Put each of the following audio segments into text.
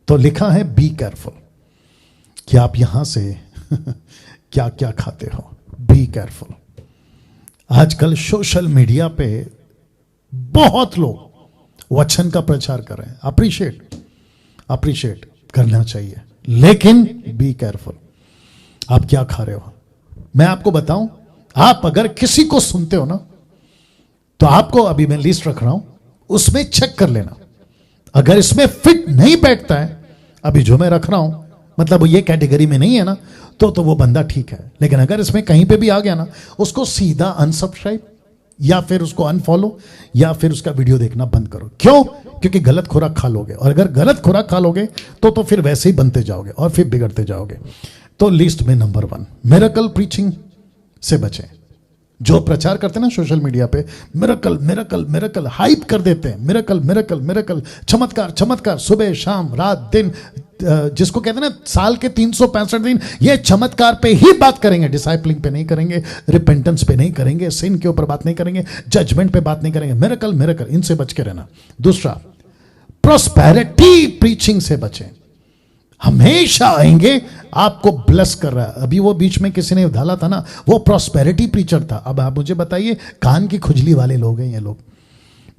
तो लिखा है बी केयरफुल कि आप यहां से क्या क्या खाते हो। Be careful. आजकल सोशल मीडिया पे बहुत लोग वचन का प्रचार कर रहे हैं। अप्रिशिएट करना चाहिए, लेकिन बी केयरफुल। आप क्या खा रहे हो? मैं आपको बताऊं, आप अगर किसी को सुनते हो ना, तो आपको अभी मैं लिस्ट रख रहा हूं, उसमें चेक कर लेना। अगर इसमें फिट नहीं बैठता है, अभी जो मैं रख रहा हूं, मतलब वो ये कैटेगरी में नहीं है ना, तो वो बंदा ठीक है। लेकिन अगर इसमें कहीं पे भी आ गया ना, उसको सीधा अनसब्सक्राइब या फिर उसको अनफॉलो या फिर उसका वीडियो देखना बंद करो। क्यों? क्योंकि गलत खुराक खा लोगे, और अगर गलत खुराक खा लोगे तो फिर वैसे ही बनते जाओगे और फिर बिगड़ते जाओगे। तो लिस्ट में नंबर 1, मिरेकल प्रीचिंग से बचें। जो प्रचार करते हैं ना सोशल मीडिया पे, मिरेकल मिरेकल मिरेकल, हाइप कर देते हैं, मिरेकल मिरेकल मिरेकल, चमत्कार चमत्कार, सुबह शाम रात दिन, जिसको कहते हैं ना साल के 365 दिन ये चमत्कार पे ही बात करेंगे, डिसाइपलिंग पे नहीं करेंगे, रिपेंटेंस पे नहीं करेंगे, सिन के ऊपर बात नहीं करेंगे, जजमेंट पे बात नहीं करेंगे। मिरेकल मिरेकल, इनसे बच के रहना। दूसरा, प्रोस्पेरिटी प्रीचिंग से बचें। हमेशा आएंगे, आपको ब्लेस कर रहा है। अभी वो बीच में किसी ने डाला था ना, वो प्रोस्पेरिटी प्रीचर था। अब आप मुझे बताइए, कान की खुजली वाले लोग हैं ये लोग।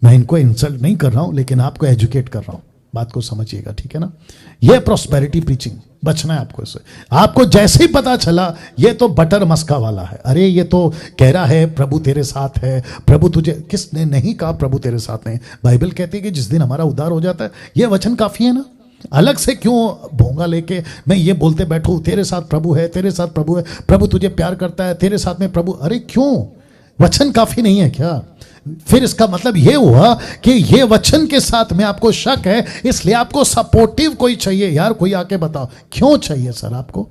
मैं इनको इंसल्ट नहीं कर रहा हूं, लेकिन आपको एजुकेट कर रहा हूं, बात को समझिएगा, ठीक है ना। ये प्रोस्पेरिटी प्रीचिंग, बचना है आपको इससे। आपको जैसे ही पता चला ये तो बटर मस्का वाला है, अरे ये तो कह रहा है प्रभु तेरे साथ है, प्रभु तुझे, किसने नहीं कहा प्रभु तेरे साथ नहीं? बाइबल कहती है कि जिस दिन हमारा उद्धार हो जाता है, ये वचन काफी है ना। अलग से क्यों भोंगा लेके मैं ये बोलते बैठूं, तेरे साथ प्रभु है, तेरे साथ प्रभु है, प्रभु तुझे प्यार करता है, तेरे साथ में प्रभु। अरे क्यों? वचन काफी नहीं है क्या? फिर इसका मतलब ये हुआ कि ये वचन के साथ में आपको शक है, इसलिए आपको सपोर्टिव कोई चाहिए। यार कोई आके बताओ क्यों चाहिए सर आपको?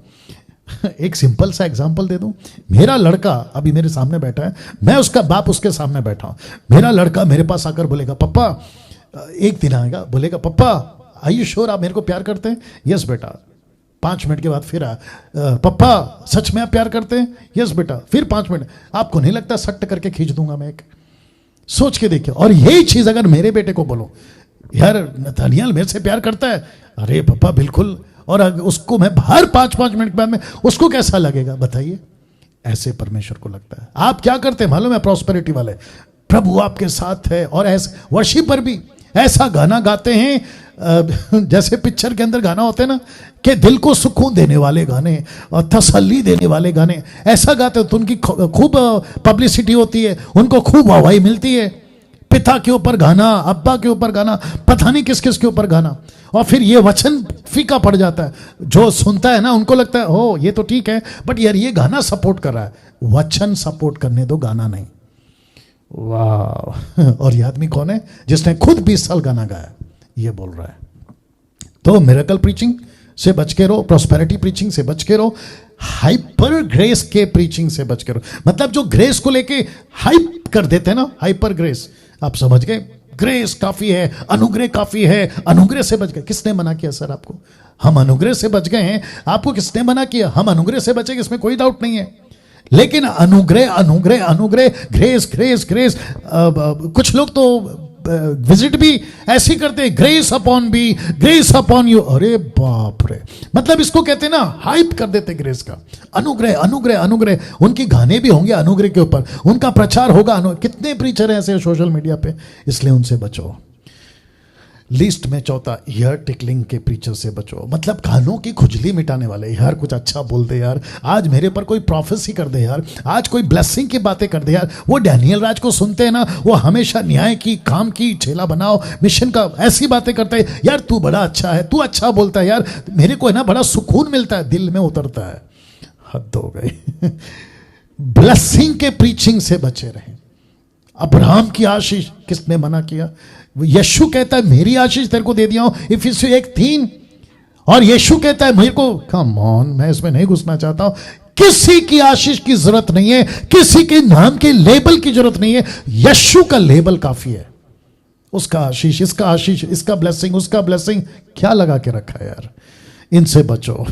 एक सिंपल सा एग्जांपल दे दूं। मेरा लड़का अभी मेरे सामने बैठा है, मैं उसका बाप उसके सामने बैठा हूं। मेरा लड़का मेरे पास आकर बोलेगा, पप्पा, एक दिन आएगा बोलेगा, पप्पा आर यू श्योर आप मेरे को प्यार करते हैं? यस बेटा। 5 मिनट के बाद फिर पप्पा सच में आप प्यार करते हैं? यस बेटा। फिर 5 मिनट। आपको नहीं लगता सट्ट करके खींच दूंगा मैं एक? सोच के देखिए। और यही चीज अगर मेरे बेटे को बोलो, यार नथानियल मेरे से प्यार करता है, अरे पप्पा बिल्कुल, और उसको मैं हर 5-5 मिनट के बाद में, उसको कैसा लगेगा बताइए? ऐसे परमेश्वर को लगता है। आप क्या करते हैं मालूम है? प्रॉस्पेरिटी वाले, प्रभु आपके साथ है, और ऐसे वर्शिप पर भी ऐसा गाना गाते हैं जैसे पिक्चर के अंदर गाना होते हैं ना, कि दिल को सुकून देने वाले गाने और तसल्ली देने वाले गाने, ऐसा गाते हो तो उनकी खूब पब्लिसिटी होती है, उनको खूब वाहवाही मिलती है। पिता के ऊपर गाना, अब्बा के ऊपर गाना, पता नहीं किस किस के ऊपर गाना, और फिर ये वचन फीका पड़ जाता है। जो सुनता है ना उनको लगता है ओ ये तो ठीक है, बट यार ये गाना सपोर्ट कर रहा है। वचन सपोर्ट करने दो, गाना नहीं। वाह। और ये आदमी कौन है? जिसने खुद 20 साल गाना गाया, ये बोल रहा है। तो मिरेकल प्रीचिंग से बच के रहो, प्रोस्पेरिटी प्रीचिंग से बच के रहो, हाइपर ग्रेस के प्रीचिंग से बच के रहो। मतलब जो ग्रेस को लेके हाइप कर देते हैं ना, हाइपर ग्रेस, आप समझ गए? ग्रेस काफी है, अनुग्रह काफी है, अनुग्रह से बच गए। किसने मना किया सर आपको? हम अनुग्रह से बच गए हैं, आपको किसने मना किया? हम अनुग्रह से बचेंगे, इसमें कोई डाउट नहीं है। लेकिन अनुग्रह अनुग्रह अनुग्रह, ग्रेस ग्रेस ग्रेस, कुछ लोग तो विजिट भी ऐसी करते हैं, grace upon be, grace upon you. अरे बाप रे, मतलब इसको कहते हैं ना, हाइप कर देते ग्रेस का। अनुग्रह अनुग्रह अनुग्रह, उनके गाने भी होंगे अनुग्रह के ऊपर, उनका प्रचार होगा। कितने प्रीचर हैं ऐसे सोशल मीडिया पे, इसलिए उनसे बचो। लिस्ट में चौथा, ईयर टिकलिंग के प्रीचर से बचो। मतलब कानों की खुजली मिटाने वाले, यार कुछ अच्छा बोल दे यार, आज मेरे पर कोई प्रोफेसी कर दे यार, आज कोई ब्लेसिंग की बातें कर दे यार। वो डैनियल राज को सुनते हैं ना, वो हमेशा न्याय की, काम की, चेला बनाओ, मिशन का, ऐसी बातें करते हैं। यार तू बड़ा अच्छा है, तू अच्छा बोलता है यार, मेरे को है ना बड़ा सुकून मिलता है, दिल में उतरता है। हद हो गई। ब्लेसिंग के प्रीचिंग से बचे रहे। अब्राहम की आशीष किसने मना किया? यीशु कहता है मेरी आशीष तेरे को दे दिया हूं, इफिसियों 1:3। और यीशु कहता है मेरे को, कम ऑन, मैं इसमें नहीं घुसना चाहता हूं, किसी की आशीष की जरूरत नहीं है, किसी के नाम के लेबल की जरूरत नहीं है। यीशु का लेबल काफी है। उसका आशीष, इसका आशीष, इसका ब्लेसिंग, उसका ब्लेसिंग, क्या लगा के रखा है यार? इनसे बचो।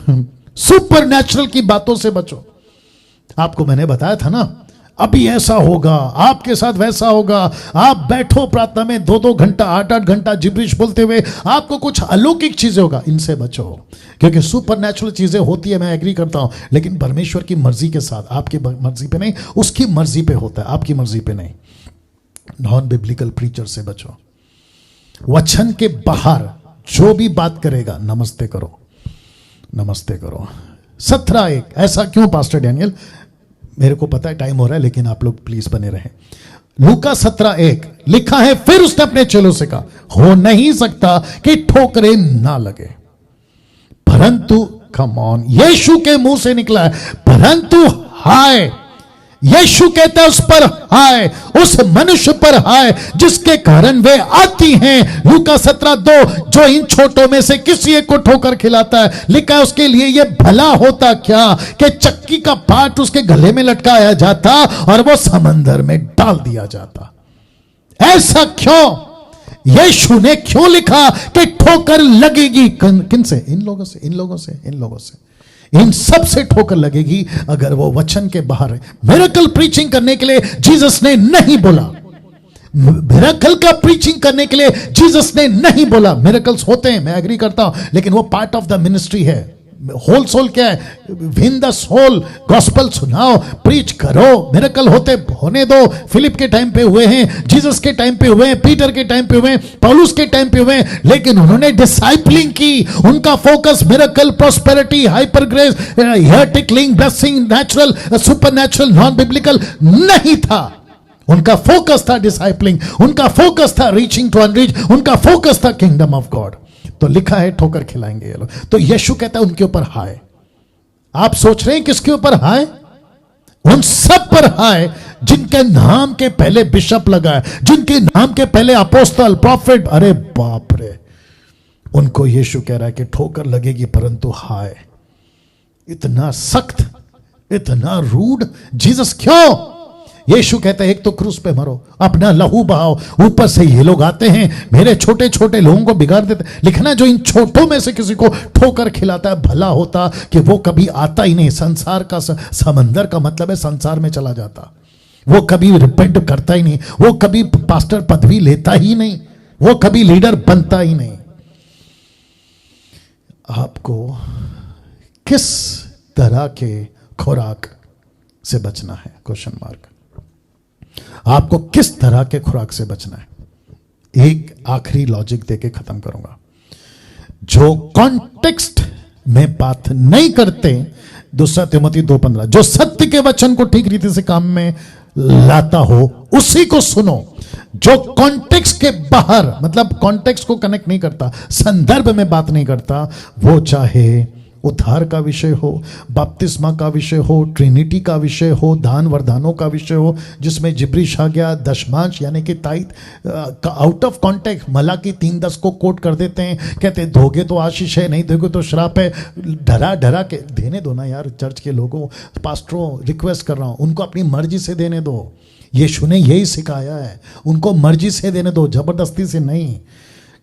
सुपर नेचुरल की बातों से बचो। आपको मैंने बताया था ना, अभी ऐसा होगा, आपके साथ वैसा होगा। आप बैठो प्रार्थना में 2-2 घंटा, 8-8 घंटा जिब्रिश बोलते हुए, आपको कुछ अलौकिक चीजें होगा। इनसे बचो, क्योंकि सुपर नेचुरल चीजें होती है, मैं एग्री करता हूं, लेकिन परमेश्वर की मर्जी के साथ, आपकी मर्जी पे नहीं, उसकी मर्जी पे होता है, आपकी मर्जी पे नहीं। नॉन बिब्लिकल प्रीचर से बचो। वचन के बाहर जो भी बात करेगा, नमस्ते करो, नमस्ते करो। 17:1 ऐसा क्यों पास्टर डैनियल? मेरे को पता है टाइम हो रहा है, लेकिन आप लोग प्लीज बने रहें। लूका 17:1 लिखा है, फिर उसने अपने चेलों से कहा, हो नहीं सकता कि ठोकरें ना लगे, परंतु कम ऑन, यीशु के मुंह से निकला है परंतु हाय। यीशु कहता है उस पर हाय, उस मनुष्य पर हाय जिसके कारण वे आती हैं। लूका 17:2, जो इन छोटों में से किसी एक को ठोकर खिलाता है, लिखा है उसके लिए यह भला होता क्या कि चक्की का पाट उसके गले में लटकाया जाता और वो समंदर में डाल दिया जाता। ऐसा क्यों? यीशु ने क्यों लिखा कि ठोकर लगेगी? किन से? इन लोगों से, इन लोगों से, इन लोगों से, इन सब से ठोकर लगेगी अगर वो वचन के बाहर है। मिरेकल प्रीचिंग करने के लिए जीसस ने नहीं बोला, मिरेकल का प्रीचिंग करने के लिए जीसस ने नहीं बोला। मिरेकल्स होते हैं, मैं एग्री करता हूं, लेकिन वो पार्ट ऑफ द मिनिस्ट्री है। होल सोल क्या है? विन द सोल, गॉस्पल सुनाओ, प्रीच करो, मिरेकल होने दो। फिलिप के टाइम पे हुए हैं, जीसस के टाइम पे हुए हैं, पीटर के टाइम पे हुए हैं, पौलुस के टाइम पे हुए हैं, लेकिन उन्होंने डिसाइपलिंग की। उनका focus miracle, prosperity, hyper grace, hair tickling, blessing, natural, supernatural, non biblical नहीं था। उनका फोकस था डिसाइपलिंग, उनका फोकस था रीचिंग टू अनरीच, उनका फोकस था किंगडम ऑफ गॉड। तो लिखा है ठोकर खिलाएंगे ये लोग। तो यीशु कहता है उनके ऊपर हाय। आप सोच रहे हैं किसके ऊपर हाय? उन सब पर हाय जिनके नाम के पहले बिशप लगा है, जिनके नाम के पहले अपोस्तल, प्रॉफिट। अरे बाप रे, उनको यीशु कह रहा है कि ठोकर लगेगी परंतु हाय। इतना सख्त, इतना रूड जीसस क्यों? यीशु कहता है एक तो क्रूस पे मरो, अपना लहू बहाओ, ऊपर से ये लोग आते हैं मेरे छोटे छोटे लोगों को बिगाड़ देते। लिखना जो इन छोटों में से किसी को ठोकर खिलाता है, भला होता कि वो कभी आता ही नहीं। संसार का समंदर का मतलब है संसार में चला जाता, वो कभी रिपेंट करता ही नहीं, वो कभी पास्टर पदवी लेता ही नहीं, वो कभी लीडर बनता ही नहीं। आपको किस तरह के खुराक से बचना है? Question mark. आपको किस तरह के खुराक से बचना है? एक आखिरी लॉजिक देके खत्म करूंगा। जो कॉन्टेक्स्ट में बात नहीं करते, 2 तिमोथी 2:15, जो सत्य के वचन को ठीक रीति से काम में लाता हो उसी को सुनो। जो कॉन्टेक्स्ट के बाहर, मतलब कॉन्टेक्स्ट को कनेक्ट नहीं करता, संदर्भ में बात नहीं करता, वो चाहे उद्धार का विषय हो, बपतिस्मा का विषय हो, ट्रिनिटी का विषय हो, दान वरदानों का विषय हो, जिसमें जिब्रिश आ गया, दशमांश यानी कि ताइत का आउट ऑफ कॉन्टेक्स्ट मलाकी 3:10 को कोट कर देते हैं, कहते दोगे तो आशीष है, नहीं दोगे तो श्राप है। डरा डरा के देने दो ना यार। चर्च के लोगों, पास्टरों, रिक्वेस्ट कर रहा हूं, उनको अपनी मर्जी से देने दो। यीशु ने यही सिखाया है, उनको मर्जी से देने दो, जबरदस्ती से नहीं।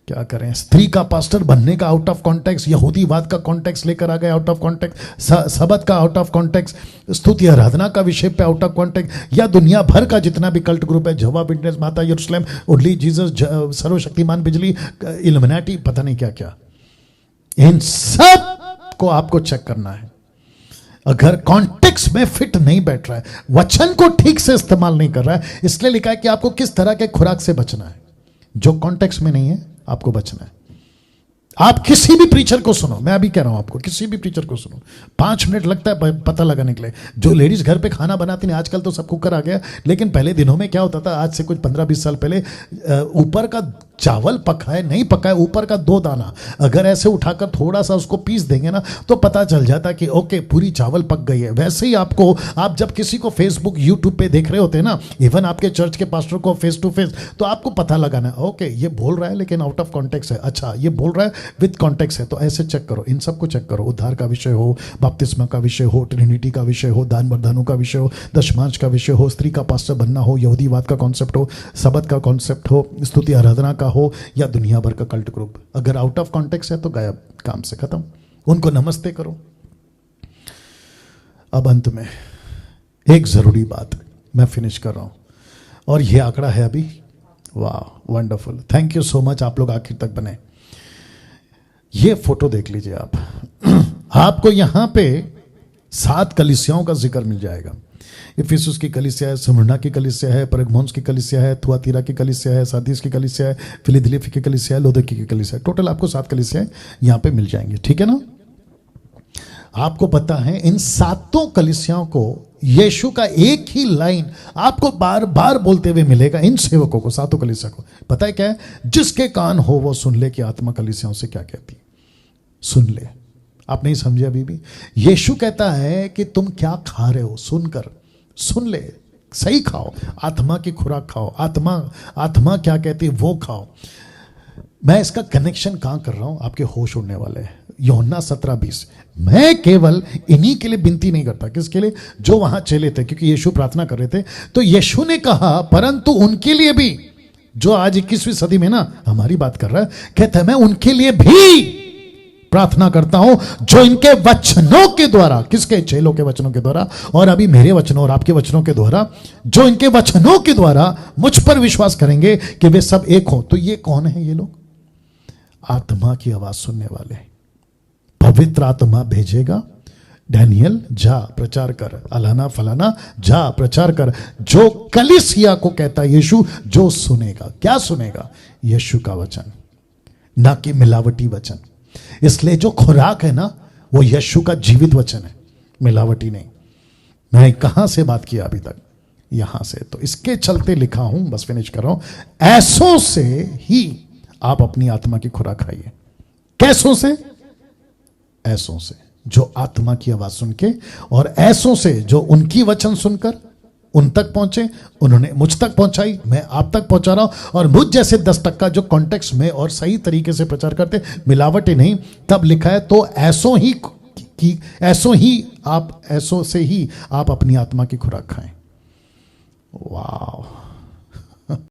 क्या करें? स्त्री का पास्टर बनने का आउट ऑफ कॉन्टेक्स्ट, यहूदीवाद का कॉन्टेक्स्ट लेकर आ गए आउट ऑफ कॉन्टेक्स्ट, सबत का आउट ऑफ कॉन्टेक्स्ट, स्तुति आराधना का विषय पे आउट ऑफ कॉन्टेक्स्ट, या दुनिया भर का जितना भी कल्ट ग्रुप है, जवा विटनेस, माता यरूशलेम, उडली जीसस, सर्वशक्तिमान बिजली, इल्यूमिनाटी, पता नहीं क्या क्या, इन सब को आपको चेक करना है। अगर कॉन्टेक्स्ट में फिट नहीं बैठ रहा है, वचन को ठीक से इस्तेमाल नहीं कर रहा है, इसलिए लिखा है कि आपको किस तरह के खुराक से बचना है। जो कॉन्टेक्स्ट में नहीं है आपको बचना है। आप किसी भी प्रीचर को सुनो, मैं अभी कह रहा हूं आपको, किसी भी प्रीचर को सुनो, 5 मिनट लगता है पता लगाने के लिए। जो लेडीज घर पे खाना बनाती हैं, आजकल तो सब कुकर आ गया, लेकिन पहले दिनों में क्या होता था, आज से कुछ 15-20 साल पहले, ऊपर का चावल पका है नहीं पका है, ऊपर का 2 दाना अगर ऐसे उठाकर थोड़ा सा उसको पीस देंगे ना, तो पता चल जाता कि ओके पूरी चावल पक गई है। वैसे ही आपको, आप जब किसी को फेसबुक यूट्यूब पे देख रहे होते हैं ना, इवन आपके चर्च के पास्टर को फेस टू फेस, तो आपको पता लगाना है ओके ये बोल रहा है लेकिन आउट ऑफ कॉन्टेक्स्ट है, अच्छा ये बोल रहा है विद कॉन्टेक्स्ट है। तो ऐसे चेक करो, इन सबको चेक करो। उद्धार का विषय हो, बपतिस्मा का विषय हो, ट्रिनिटी का विषय हो, दान वरदानों का विषय हो, दशमांश का विषय हो, स्त्री का पास्टर बनना हो, यहूदीवाद का कॉन्सेप्ट हो, सबत का कॉन्सेप्ट हो, स्तुति आराधना का हो, या दुनिया भर का कल्ट ग्रुप। अगर आउट ऑफ कॉन्टेक्स्ट है तो गायब, काम से खत्म, उनको नमस्ते करो। अब अंत में एक जरूरी बात, मैं फिनिश कर रहा हूं। और ये आंकड़ा है अभी, वाह wonderful, thank you so much, आप लोग आखिर तक बने। ये फोटो देख लीजिए आप आपको यहां पे 7 कलीसियाओं का जिक्र मिल जाएगा। इफिसुस की कलीसिया है, स्मुरना की कलीसिया है, परगमोन्स की कलीसिया है, थुआतीरा की कलीसिया है, सार्दिस की कलीसिया है, फिलदिल्फी की कलीसिया है, लौदीकी की कलीसिया है। टोटल आपको 7 कलीसियाएं यहां पे मिल जाएंगी, ठीक है ना। आपको पता है इन 7 कलीसियाओं को यीशु का एक ही लाइन आपको बार बार बोलते हुए मिलेगा इन सेवकों को, 7 कलीसिया को। पता है क्या है? जिसके कान हो वो सुन ले कि आत्मा कलीसियाओं से क्या कहती है, सुन ले। आप नहीं समझे अभी भी? यीशु कहता है कि तुम क्या खा रहे हो, सुनकर सुन ले, सही खाओ, आत्मा की खुराक खाओ, आत्मा क्या कहती है वो खाओ। मैं इसका कनेक्शन कहां कर रहा हूं? आपके होश उड़ने वाले हैं। यूहन्ना 17:20, मैं केवल इन्हीं के लिए विनती नहीं करता। किसके लिए? जो वहां चले थे, क्योंकि यीशु प्रार्थना कर रहे थे। तो यीशु ने कहा परंतु उनके लिए भी, जो आज 21वीं सदी में ना हमारी बात कर रहा है, कहता है मैं उनके लिए भी प्रार्थना करता हूं जो इनके वचनों के द्वारा, किसके? चेलों के वचनों के द्वारा, और अभी मेरे वचनों और आपके वचनों के द्वारा, जो इनके वचनों के द्वारा मुझ पर विश्वास करेंगे कि वे सब एक हों। तो ये कौन है? ये लोग आत्मा की आवाज सुनने वाले। पवित्र आत्मा भेजेगा, डैनियल जा प्रचार कर, अलाना फलाना जा प्रचार कर, जो कलीसिया को कहता है यीशु, जो सुनेगा। क्या सुनेगा? यीशु का वचन, ना कि मिलावटी वचन। इसलिए जो खुराक है ना वो यीशु का जीवित वचन है, मिलावटी नहीं। मैं कहां से बात किया अभी तक? यहां से। तो इसके चलते लिखा हूं, बस फिनिश कर रहा हूं, ऐसों से ही आप अपनी आत्मा की खुराक खाइए। कैसों से? ऐसों से जो आत्मा की आवाज सुन के, और ऐसों से जो उनकी वचन सुनकर उन तक पहुंचे, उन्होंने मुझ तक पहुंचाई, मैं आप तक पहुंचा रहा हूं। और मुझ जैसे 10% जो कॉन्टेक्स्ट में और सही तरीके से प्रचार करते, मिलावटी नहीं। तब लिखा है तो ऐसों से ही आप अपनी आत्मा की खुराक खाएं।